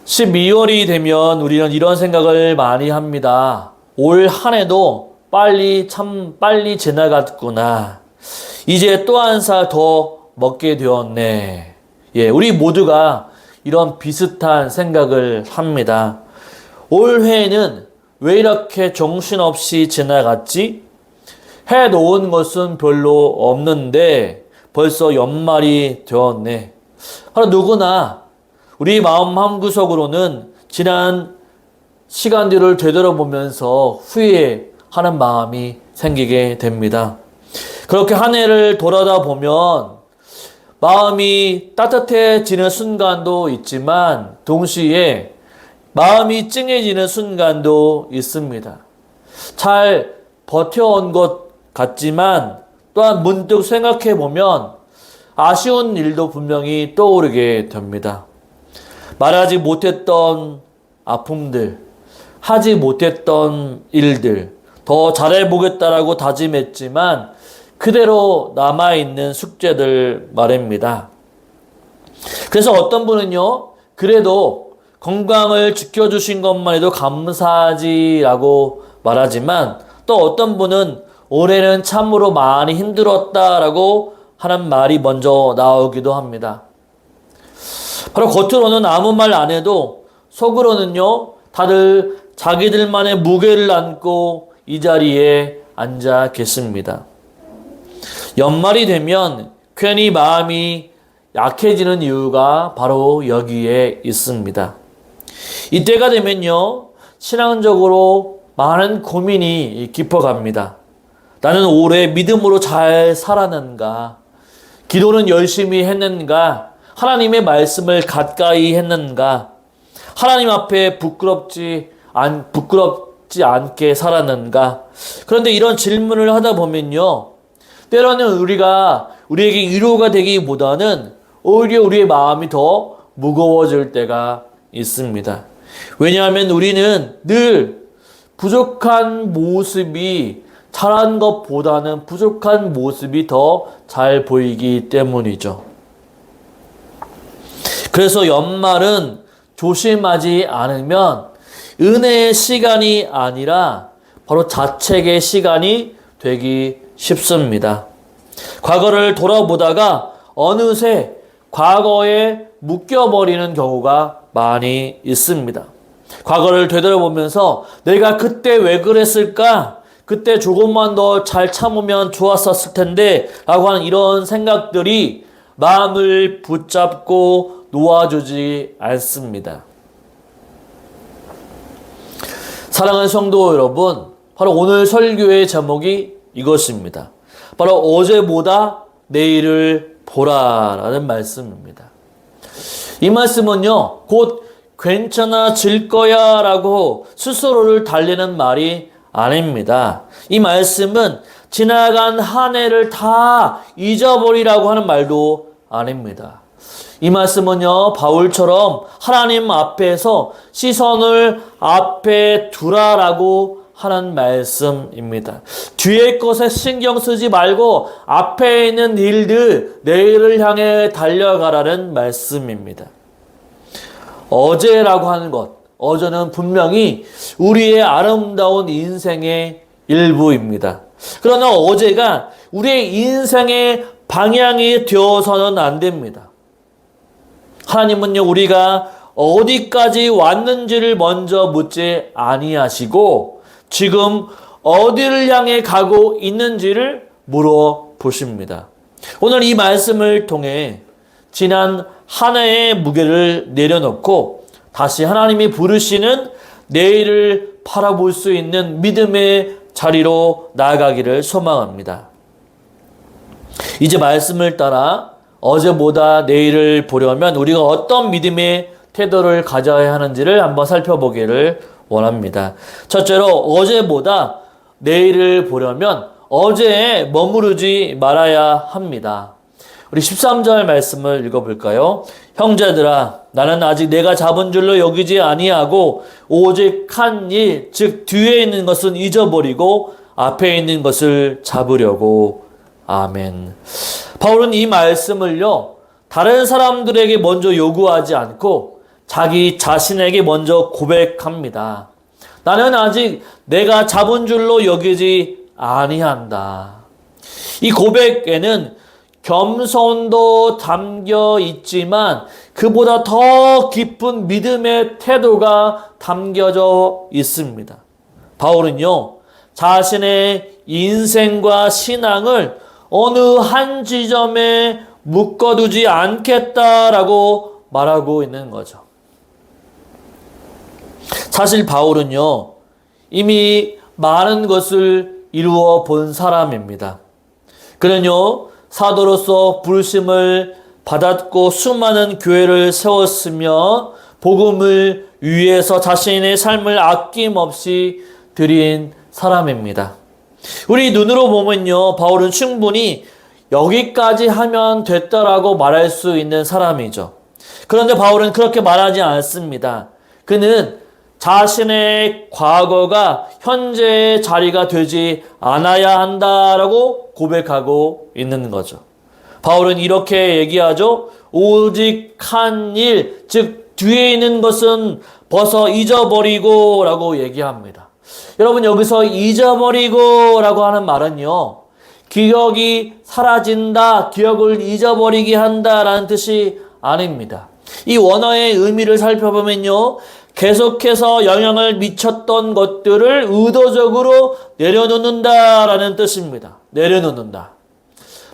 12월이 되면 우리는 이런 생각을 많이 합니다. 올 한 해도 참 빨리 지나갔구나. 이제 또 한 살 더 먹게 되었네. 예, 우리 모두가 이런 비슷한 생각을 합니다. 올해는 왜 이렇게 정신없이 지나갔지? 해놓은 것은 별로 없는데 벌써 연말이 되었네. 바로 누구나 우리 마음 한구석으로는 지난 시간들을 되돌아보면서 후회하는 마음이 생기게 됩니다. 그렇게 한 해를 돌아다 보면 마음이 따뜻해지는 순간도 있지만 동시에 마음이 찡해지는 순간도 있습니다. 잘 버텨온 것 같지만 또한 문득 생각해 보면 아쉬운 일도 분명히 떠오르게 됩니다. 말하지 못했던 아픔들, 하지 못했던 일들, 더 잘해보겠다라고 다짐했지만 그대로 남아있는 숙제들 말입니다. 그래서 어떤 분은요, 그래도 건강을 지켜주신 것만 해도 감사하지라고 말하지만 또 어떤 분은 올해는 참으로 많이 힘들었다라고 하는 말이 먼저 나오기도 합니다. 바로 겉으로는 아무 말 안 해도 속으로는요, 다들 자기들만의 무게를 안고 이 자리에 앉아 계십니다. 연말이 되면 괜히 마음이 약해지는 이유가 바로 여기에 있습니다. 이때가 되면요, 신앙적으로 많은 고민이 깊어갑니다. 나는 올해 믿음으로 잘 살았는가? 기도는 열심히 했는가? 하나님의 말씀을 가까이 했는가? 하나님 앞에 부끄럽지 않게 살았는가? 그런데 이런 질문을 하다 보면요, 때로는 우리에게 위로가 되기보다는 오히려 우리의 마음이 더 무거워질 때가 있습니다. 왜냐하면 우리는 늘 부족한 모습이 잘한 것보다는 부족한 모습이 더 잘 보이기 때문이죠. 그래서 연말은 조심하지 않으면 은혜의 시간이 아니라 바로 자책의 시간이 되기 쉽습니다. 과거를 돌아보다가 어느새 과거에 묶여버리는 경우가 많이 있습니다. 과거를 되돌아보면서 내가 그때 왜 그랬을까? 그때 조금만 더 잘 참으면 좋았었을 텐데 라고 하는 이런 생각들이 마음을 붙잡고 놓아주지 않습니다. 사랑하는 성도 여러분, 바로 오늘 설교의 제목이 이것입니다. 바로 어제보다 내일을 보라라는 말씀입니다. 이 말씀은요, 곧 괜찮아질 거야 라고 스스로를 달래는 말이 아닙니다. 이 말씀은 지나간 한 해를 다 잊어버리라고 하는 말도 아닙니다. 이 말씀은요, 바울처럼 하나님 앞에서 시선을 앞에 두라라고 하는 말씀입니다. 뒤의 것에 신경 쓰지 말고 앞에 있는 일들, 내일을 향해 달려가라는 말씀입니다. 어제라고 하는 것, 어제는 분명히 우리의 아름다운 인생의 일부입니다. 그러나 어제가 우리의 인생의 방향이 되어서는 안 됩니다. 하나님은요, 우리가 어디까지 왔는지를 먼저 묻지 아니하시고 지금 어디를 향해 가고 있는지를 물어보십니다. 오늘 이 말씀을 통해 지난 한 해의 무게를 내려놓고 다시 하나님이 부르시는 내일을 바라볼 수 있는 믿음의 자리로 나아가기를 소망합니다. 이제 말씀을 따라 어제보다 내일을 보려면 우리가 어떤 믿음의 태도를 가져야 하는지를 한번 살펴보기를 원합니다. 첫째로 어제보다 내일을 보려면 어제에 머무르지 말아야 합니다. 우리 13절 말씀을 읽어볼까요? 형제들아, 나는 아직 내가 잡은 줄로 여기지 아니하고 오직 한 일, 즉 뒤에 있는 것은 잊어버리고 앞에 있는 것을 잡으려고. 아멘. 바울은 이 말씀을요, 다른 사람들에게 먼저 요구하지 않고 자기 자신에게 먼저 고백합니다. 나는 아직 내가 잡은 줄로 여기지 아니한다. 이 고백에는 겸손도 담겨 있지만 그보다 더 깊은 믿음의 태도가 담겨져 있습니다. 바울은요, 자신의 인생과 신앙을 어느 한 지점에 묶어두지 않겠다라고 말하고 있는 거죠. 사실 바울은요, 이미 많은 것을 이루어 본 사람입니다. 그는요, 사도로서 부르심을 받았고 수많은 교회를 세웠으며 복음을 위해서 자신의 삶을 아낌없이 드린 사람입니다. 우리 눈으로 보면요, 바울은 충분히 여기까지 하면 됐다라고 말할 수 있는 사람이죠. 그런데 바울은 그렇게 말하지 않습니다. 그는 자신의 과거가 현재의 자리가 되지 않아야 한다라고 고백하고 있는 거죠. 바울은 이렇게 얘기하죠. 오직 한 일, 즉 뒤에 있는 것은 벗어 잊어버리고 라고 얘기합니다. 여러분, 여기서 잊어버리고 라고 하는 말은요, 기억이 사라진다, 기억을 잊어버리게 한다라는 뜻이 아닙니다. 이 원어의 의미를 살펴보면요, 계속해서 영향을 미쳤던 것들을 의도적으로 내려놓는다라는 뜻입니다. 내려놓는다.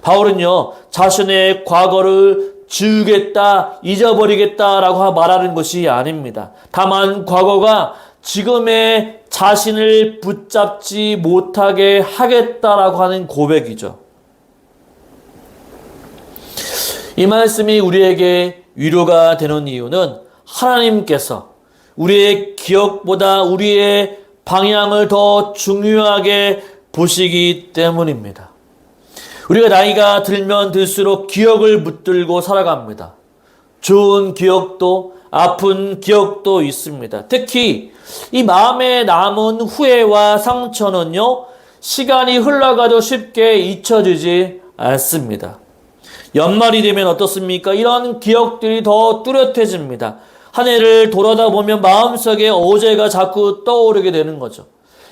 바울은요, 자신의 과거를 지우겠다, 잊어버리겠다라고 말하는 것이 아닙니다. 다만 과거가 지금의 자신을 붙잡지 못하게 하겠다라고 하는 고백이죠. 이 말씀이 우리에게 위로가 되는 이유는 하나님께서 우리의 기억보다 우리의 방향을 더 중요하게 보시기 때문입니다. 우리가 나이가 들면 들수록 기억을 붙들고 살아갑니다. 좋은 기억도 아픈 기억도 있습니다. 특히 이 마음에 남은 후회와 상처는요, 시간이 흘러가도 쉽게 잊혀지지 않습니다. 연말이 되면 어떻습니까? 이런 기억들이 더 뚜렷해집니다. 한 해를 돌아다 보면 마음속에 어제가 자꾸 떠오르게 되는 거죠.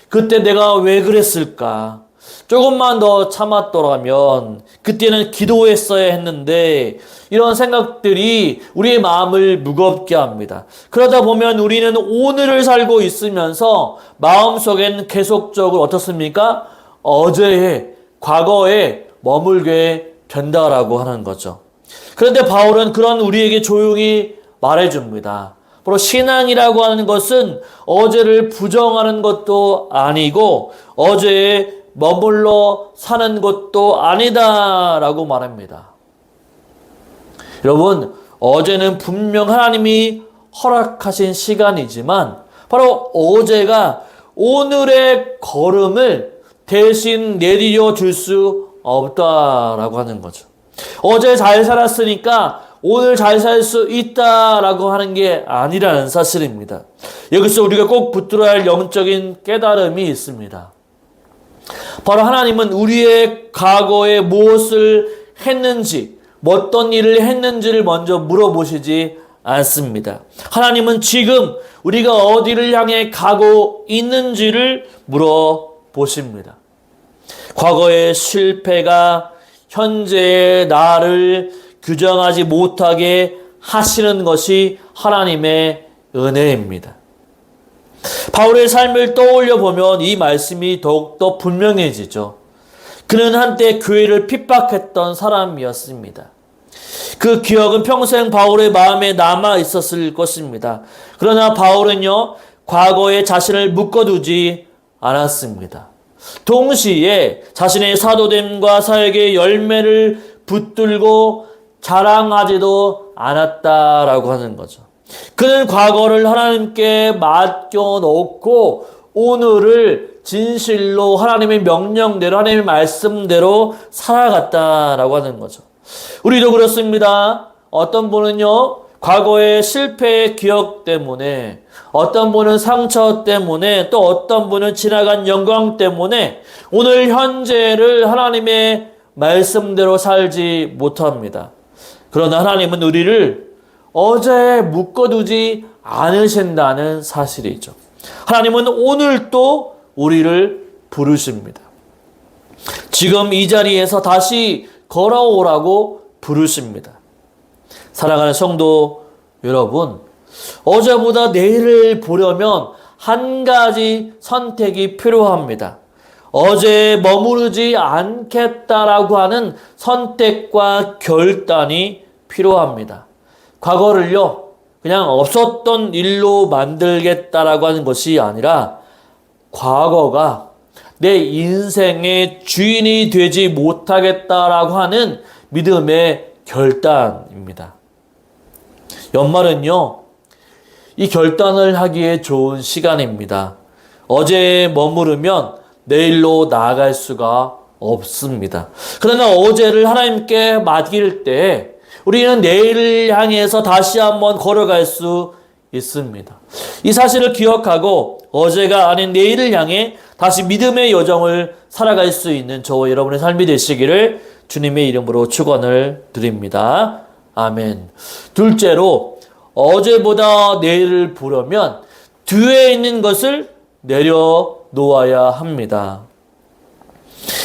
그때 내가 왜 그랬을까? 조금만 더 참았더라면, 그때는 기도했어야 했는데, 이런 생각들이 우리의 마음을 무겁게 합니다. 그러다 보면 우리는 오늘을 살고 있으면서 마음속엔 계속적으로 어떻습니까? 어제의, 과거에 머물게 된다라고 하는 거죠. 그런데 바울은 그런 우리에게 조용히 말해줍니다. 바로 신앙이라고 하는 것은 어제를 부정하는 것도 아니고 어제에 머물러 사는 것도 아니다라고 말합니다. 여러분, 어제는 분명 하나님이 허락하신 시간이지만 바로 어제가 오늘의 걸음을 대신 내디뎌 줄 수 없다라고 하는 거죠. 어제 잘 살았으니까 오늘 잘 살 수 있다라고 하는 게 아니라는 사실입니다. 여기서 우리가 꼭 붙들어야 할 영적인 깨달음이 있습니다. 바로 하나님은 우리의 과거에 무엇을 했는지, 어떤 일을 했는지를 먼저 물어보시지 않습니다. 하나님은 지금 우리가 어디를 향해 가고 있는지를 물어보십니다. 과거의 실패가 현재의 나를 규정하지 못하게 하시는 것이 하나님의 은혜입니다. 바울의 삶을 떠올려 보면 이 말씀이 더욱더 분명해지죠. 그는 한때 교회를 핍박했던 사람이었습니다. 그 기억은 평생 바울의 마음에 남아 있었을 것입니다. 그러나 바울은요, 과거에 자신을 묶어두지 않았습니다. 동시에 자신의 사도됨과 사역의 열매를 붙들고 자랑하지도 않았다라고 하는 거죠. 그는 과거를 하나님께 맡겨놓고 오늘을 진실로 하나님의 명령대로, 하나님의 말씀대로 살아갔다라고 하는 거죠. 우리도 그렇습니다. 어떤 분은요, 과거의 실패의 기억 때문에, 어떤 분은 상처 때문에, 또 어떤 분은 지나간 영광 때문에 오늘 현재를 하나님의 말씀대로 살지 못합니다. 그러나 하나님은 우리를 어제에 묶어두지 않으신다는 사실이죠. 하나님은 오늘도 우리를 부르십니다. 지금 이 자리에서 다시 걸어오라고 부르십니다. 사랑하는 성도 여러분, 어제보다 내일을 보려면 한 가지 선택이 필요합니다. 어제에 머무르지 않겠다라고 하는 선택과 결단이 필요합니다. 과거를요, 그냥 없었던 일로 만들겠다라고 하는 것이 아니라 과거가 내 인생의 주인이 되지 못하겠다라고 하는 믿음의 결단입니다. 연말은요, 이 결단을 하기에 좋은 시간입니다. 어제에 머무르면 내일로 나아갈 수가 없습니다. 그러나 어제를 하나님께 맡길 때 우리는 내일을 향해서 다시 한번 걸어갈 수 있습니다. 이 사실을 기억하고 어제가 아닌 내일을 향해 다시 믿음의 여정을 살아갈 수 있는 저와 여러분의 삶이 되시기를 주님의 이름으로 축원을 드립니다. 아멘. 둘째로, 어제보다 내일을 보려면 뒤에 있는 것을 내려놓아야 합니다.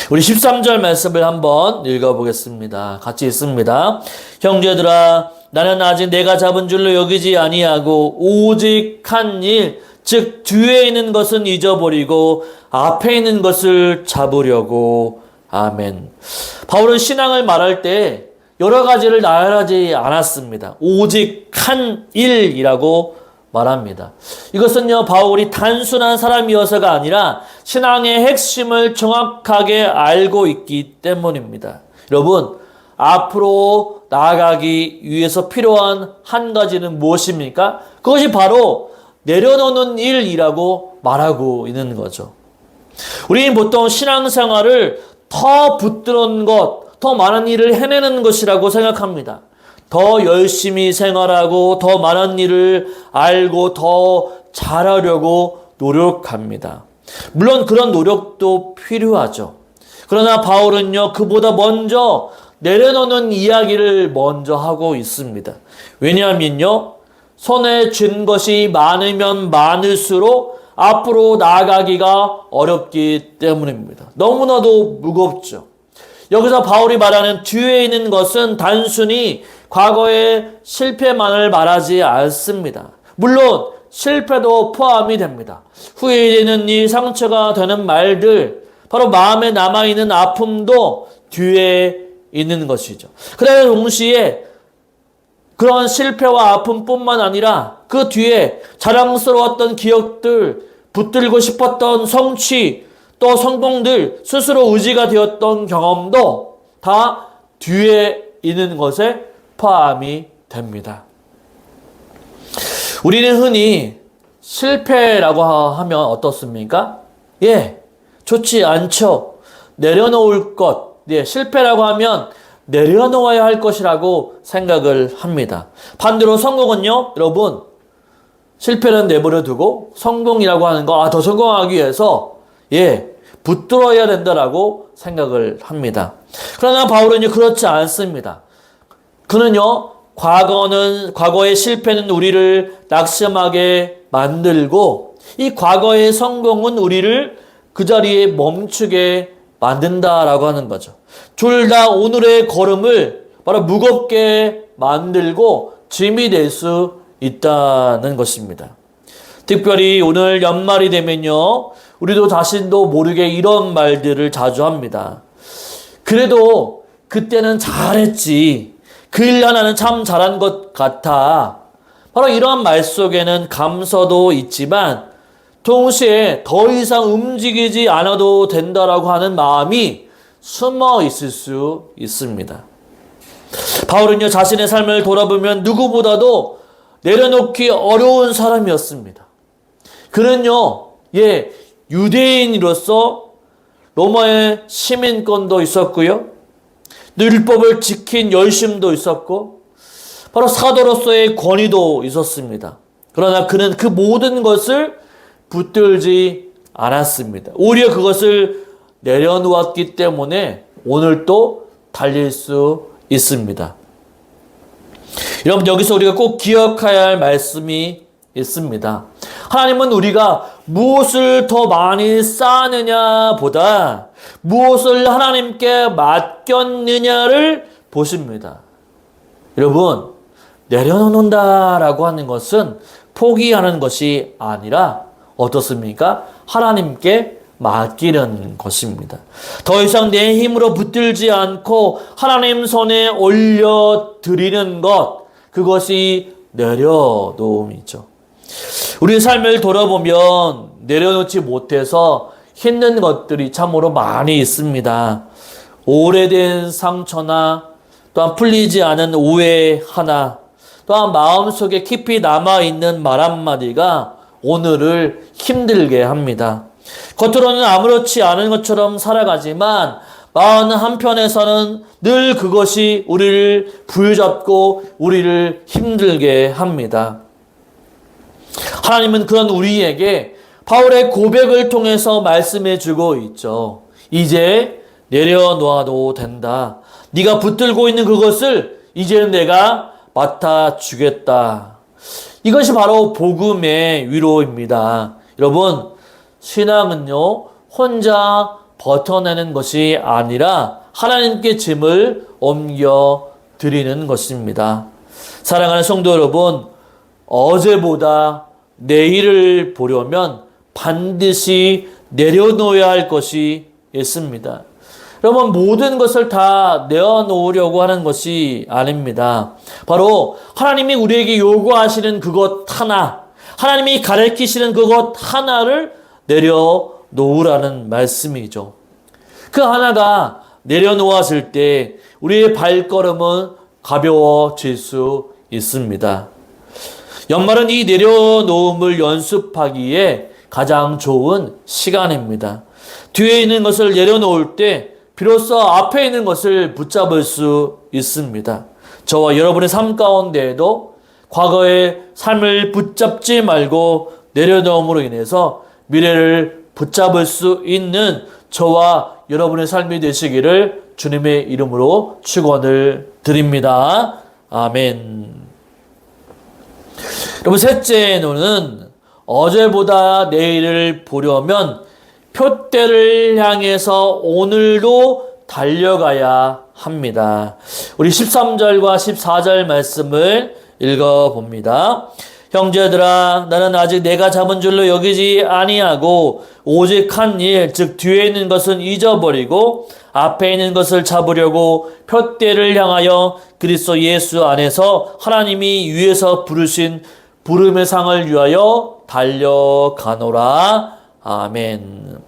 우리 13절 말씀을 한번 읽어보겠습니다. 같이 읽습니다. 형제들아, 나는 아직 내가 잡은 줄로 여기지 아니하고 오직 한 일, 즉 뒤에 있는 것은 잊어버리고 앞에 있는 것을 잡으려고. 아멘. 바울은 신앙을 말할 때 여러 가지를 나열하지 않았습니다. 오직 한 일이라고 말합니다. 이것은요, 바울이 단순한 사람이어서가 아니라 신앙의 핵심을 정확하게 알고 있기 때문입니다. 여러분, 앞으로 나아가기 위해서 필요한 한 가지는 무엇입니까? 그것이 바로 내려놓는 일이라고 말하고 있는 거죠. 우리는 보통 신앙생활을 더 붙드는 것, 더 많은 일을 해내는 것이라고 생각합니다. 더 열심히 생활하고 더 많은 일을 알고 더 잘하려고 노력합니다. 물론 그런 노력도 필요하죠. 그러나 바울은요, 그보다 먼저 내려놓는 이야기를 먼저 하고 있습니다. 왜냐하면요, 손에 쥔 것이 많으면 많을수록 앞으로 나아가기가 어렵기 때문입니다. 너무나도 무겁죠. 여기서 바울이 말하는 뒤에 있는 것은 단순히 과거의 실패만을 말하지 않습니다. 물론 실패도 포함이 됩니다. 후회되는 일, 상처가 되는 말들, 바로 마음에 남아있는 아픔도 뒤에 있는 것이죠. 그러나 동시에 그런 실패와 아픔뿐만 아니라 그 뒤에 자랑스러웠던 기억들, 붙들고 싶었던 성취, 또 성공들, 스스로 의지가 되었던 경험도 다 뒤에 있는 것에 포함이 됩니다. 우리는 흔히 실패라고 하면 어떻습니까? 좋지 않죠. 내려놓을 것, 실패라고 하면 내려놓아야 할 것이라고 생각을 합니다. 반대로 성공은요, 여러분, 실패는 내버려 두고 성공이라고 하는 거, 더 성공하기 위해서 붙들어야 된다라고 생각을 합니다. 그러나 바울은요, 그렇지 않습니다. 그는요, 과거의 실패는 우리를 낙심하게 만들고 이 과거의 성공은 우리를 그 자리에 멈추게 만든다라고 하는 거죠. 둘 다 오늘의 걸음을 바로 무겁게 만들고 짐이 될 수 있다는 것입니다. 특별히 오늘 연말이 되면요, 우리도 자신도 모르게 이런 말들을 자주 합니다. 그래도 그때는 잘했지. 그 일 하나는 참 잘한 것 같아. 바로 이런 말 속에는 감사도 있지만 동시에 더 이상 움직이지 않아도 된다라고 하는 마음이 숨어 있을 수 있습니다. 바울은요, 자신의 삶을 돌아보면 누구보다도 내려놓기 어려운 사람이었습니다. 그는요, 유대인으로서 로마의 시민권도 있었고요, 율법을 지킨 열심도 있었고, 바로 사도로서의 권위도 있었습니다. 그러나 그는 그 모든 것을 붙들지 않았습니다. 오히려 그것을 내려놓았기 때문에 오늘 또 달릴 수 있습니다. 여러분, 여기서 우리가 꼭 기억해야 할 말씀이 있습니다. 하나님은 우리가 무엇을 더 많이 쌓느냐 보다 무엇을 하나님께 맡겼느냐를 보십니다. 여러분, 내려놓는다라고 하는 것은 포기하는 것이 아니라 어떻습니까? 하나님께 맡기는 것입니다. 더 이상 내 힘으로 붙들지 않고 하나님 손에 올려드리는 것, 그것이 내려놓음이죠. 우리의 삶을 돌아보면 내려놓지 못해서 힘든 것들이 참으로 많이 있습니다. 오래된 상처나 또한 풀리지 않은 오해 하나, 또한 마음속에 깊이 남아있는 말 한마디가 오늘을 힘들게 합니다. 겉으로는 아무렇지 않은 것처럼 살아가지만 마음 한편에서는 늘 그것이 우리를 부여잡고 우리를 힘들게 합니다. 하나님은 그런 우리에게 바울의 고백을 통해서 말씀해 주고 있죠. 이제 내려놓아도 된다. 네가 붙들고 있는 그것을 이제는 내가 맡아주겠다. 이것이 바로 복음의 위로입니다. 여러분, 신앙은요, 혼자 버텨내는 것이 아니라 하나님께 짐을 옮겨 드리는 것입니다. 사랑하는 성도 여러분, 어제보다 내일을 보려면 반드시 내려놓아야 할 것이 있습니다. 여러분, 모든 것을 다 내어놓으려고 하는 것이 아닙니다. 바로 하나님이 우리에게 요구하시는 그것 하나, 하나님이 가르치시는 그것 하나를 내려놓으라는 말씀이죠. 그 하나가 내려놓았을 때 우리의 발걸음은 가벼워질 수 있습니다. 연말은 이 내려놓음을 연습하기에 가장 좋은 시간입니다. 뒤에 있는 것을 내려놓을 때 비로소 앞에 있는 것을 붙잡을 수 있습니다. 저와 여러분의 삶 가운데에도 과거의 삶을 붙잡지 말고 내려놓음으로 인해서 미래를 붙잡을 수 있는 저와 여러분의 삶이 되시기를 주님의 이름으로 축원을 드립니다. 아멘. 여러분, 셋째로는 어제보다 내일을 보려면 표대를 향해서 오늘도 달려가야 합니다. 우리 13절과 14절 말씀을 읽어봅니다. 형제들아, 나는 아직 내가 잡은 줄로 여기지 아니하고 오직 한 일, 즉 뒤에 있는 것은 잊어버리고 앞에 있는 것을 잡으려고 표대를 향하여 그리스도 예수 안에서 하나님이 위에서 부르신 부름의 상을 위하여 달려가노라. 아멘.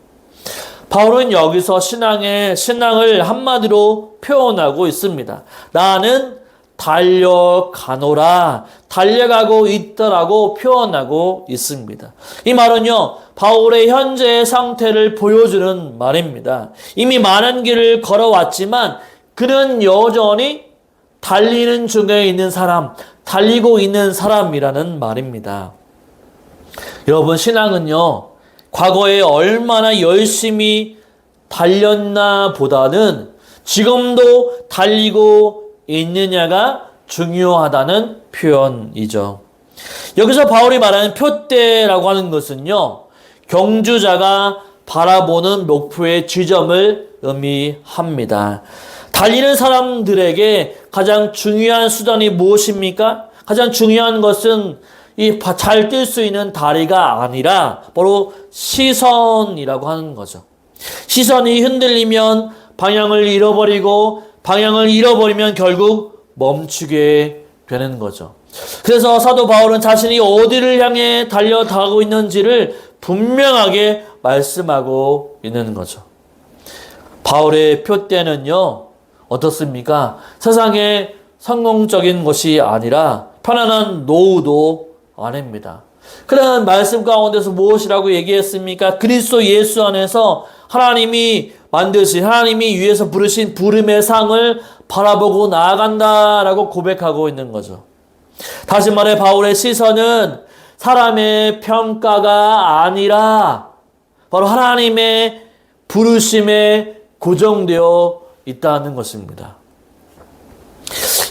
바울은 여기서 신앙을 한마디로 표현하고 있습니다. 나는 달려가노라, 달려가고 있더라고 표현하고 있습니다. 이 말은요, 바울의 현재의 상태를 보여주는 말입니다. 이미 많은 길을 걸어왔지만 그는 여전히 달리는 중에 있는 사람, 달리고 있는 사람이라는 말입니다. 여러분, 신앙은요, 과거에 얼마나 열심히 달렸나 보다는 지금도 달리고 있느냐가 중요하다는 표현이죠. 여기서 바울이 말하는 표대라고 하는 것은요, 경주자가 바라보는 목표의 지점을 의미합니다. 달리는 사람들에게 가장 중요한 수단이 무엇입니까? 가장 중요한 것은 이 잘 뛸 수 있는 다리가 아니라 바로 시선이라고 하는 거죠. 시선이 흔들리면 방향을 잃어버리면 결국 멈추게 되는 거죠. 그래서 사도 바울은 자신이 어디를 향해 달려가고 있는지를 분명하게 말씀하고 있는 거죠. 바울의 표대는요, 어떻습니까? 세상의 성공적인 것이 아니라 편안한 노후도 아닙니다. 그런 말씀 가운데서 무엇이라고 얘기했습니까? 그리스도 예수 안에서 하나님이 만드신, 하나님이 위에서 부르신 부름의 상을 바라보고 나아간다라고 고백하고 있는 거죠. 다시 말해 바울의 시선은 사람의 평가가 아니라 바로 하나님의 부르심에 고정되어 있다는 것입니다.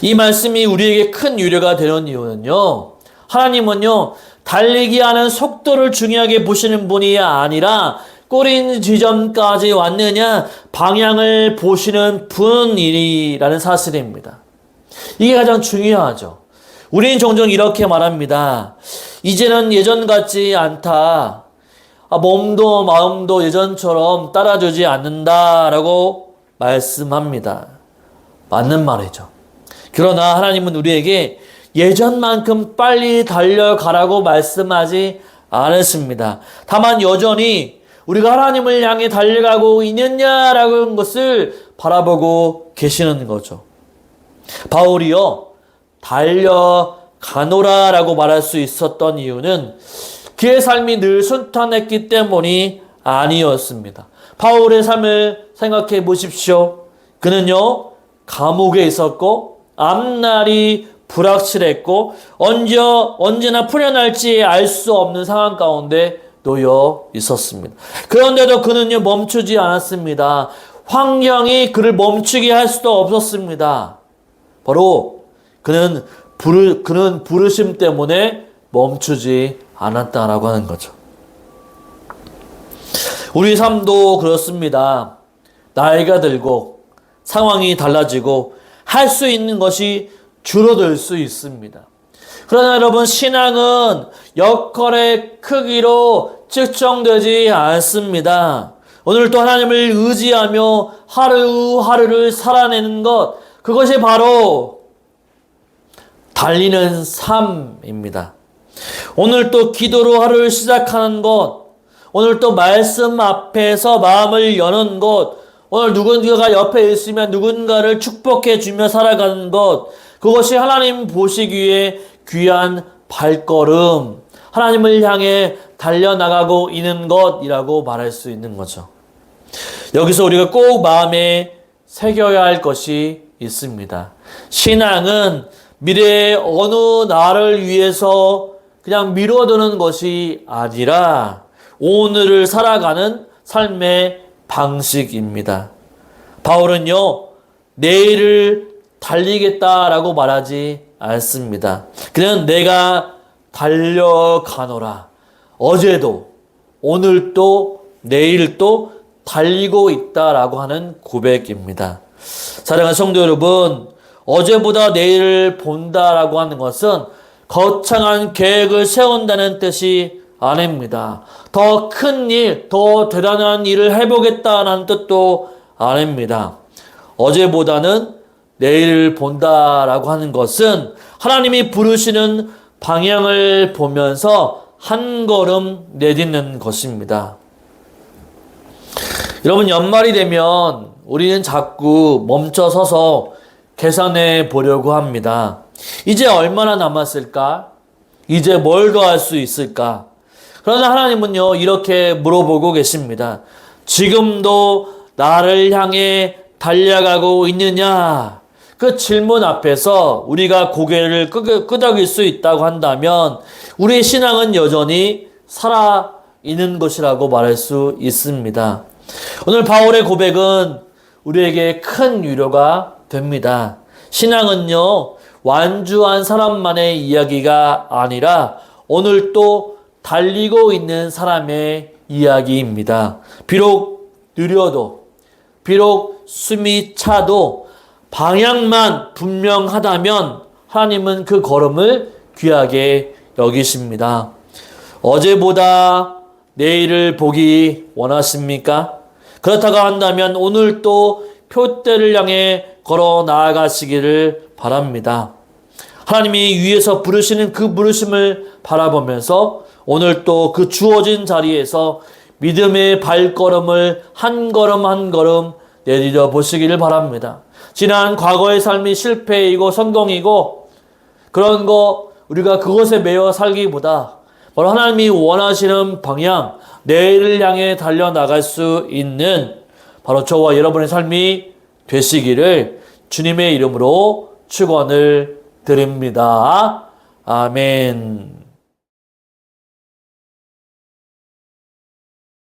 이 말씀이 우리에게 큰 유료가 되는 이유는요, 하나님은요, 달리기 하는 속도를 중요하게 보시는 분이 아니라 꼬린 지점까지 왔느냐 방향을 보시는 분이라는 사실입니다. 이게 가장 중요하죠. 우리는 종종 이렇게 말합니다. 이제는 예전 같지 않다. 몸도 마음도 예전처럼 따라주지 않는다라고 말씀합니다. 맞는 말이죠. 그러나 하나님은 우리에게 예전만큼 빨리 달려가라고 말씀하지 않았습니다. 다만 여전히 우리가 하나님을 향해 달려가고 있느냐라고 하는 것을 바라보고 계시는 거죠. 바울이요, 달려가노라라고 말할 수 있었던 이유는 그의 삶이 늘 순탄했기 때문이 아니었습니다. 바울의 삶을 생각해 보십시오. 그는요, 감옥에 있었고 앞날이 불확실했고 언제나 풀려날지 알 수 없는 상황 가운데 놓여 있었습니다. 그런데도 그는요, 멈추지 않았습니다. 환경이 그를 멈추게 할 수도 없었습니다. 바로 그는 부르심 때문에 멈추지 않았다라고 하는 거죠. 우리 삶도 그렇습니다. 나이가 들고 상황이 달라지고 할 수 있는 것이 줄어들 수 있습니다. 그러나 여러분, 신앙은 역할의 크기로 측정되지 않습니다. 오늘 또 하나님을 의지하며 하루하루를 살아내는 것, 그것이 바로 달리는 삶입니다. 오늘 또 기도로 하루를 시작하는 것, 오늘 또 말씀 앞에서 마음을 여는 것, 오늘 누군가가 옆에 있으면 누군가를 축복해 주며 살아가는 것, 그것이 하나님 보시기에 귀한 발걸음, 하나님을 향해 달려나가고 있는 것이라고 말할 수 있는 거죠. 여기서 우리가 꼭 마음에 새겨야 할 것이 있습니다. 신앙은 미래의 어느 날을 위해서 그냥 미뤄두는 것이 아니라 오늘을 살아가는 삶의 방식입니다. 바울은요, 내일을 달리겠다라고 말하지 않습니다. 그냥 내가 달려가노라. 어제도, 오늘도, 내일도 달리고 있다라고 하는 고백입니다. 사랑하는 성도 여러분, 어제보다 내일을 본다라고 하는 것은 거창한 계획을 세운다는 뜻이 아닙니다. 더 큰 일, 더 대단한 일을 해보겠다는 뜻도 아닙니다. 어제보다는 내일을 본다라고 하는 것은 하나님이 부르시는 방향을 보면서 한 걸음 내딛는 것입니다. 여러분, 연말이 되면 우리는 자꾸 멈춰서서 계산해 보려고 합니다. 이제 얼마나 남았을까? 이제 뭘 더 할 수 있을까? 그러나 하나님은요, 이렇게 물어보고 계십니다. 지금도 나를 향해 달려가고 있느냐? 그 질문 앞에서 우리가 고개를 끄덕일 수 있다고 한다면 우리의 신앙은 여전히 살아있는 것이라고 말할 수 있습니다. 오늘 바울의 고백은 우리에게 큰 위로가 됩니다. 신앙은요, 완주한 사람만의 이야기가 아니라 오늘 또 달리고 있는 사람의 이야기입니다. 비록 느려도, 비록 숨이 차도 방향만 분명하다면 하나님은 그 걸음을 귀하게 여기십니다. 어제보다 내일을 보기 원하십니까? 그렇다고 한다면 오늘 또 표대를 향해 걸어 나아가시기를 바랍니다. 하나님이 위에서 부르시는 그 부르심을 바라보면서 오늘 또 그 주어진 자리에서 믿음의 발걸음을 한 걸음 한 걸음 내디뎌 보시기를 바랍니다. 지난 과거의 삶이 실패이고 성공이고 그런 거 우리가 그것에 매여 살기보다 바로 하나님이 원하시는 방향, 내일을 향해 달려나갈 수 있는 바로 저와 여러분의 삶이 되시기를 주님의 이름으로 축원을 드립니다. 아멘.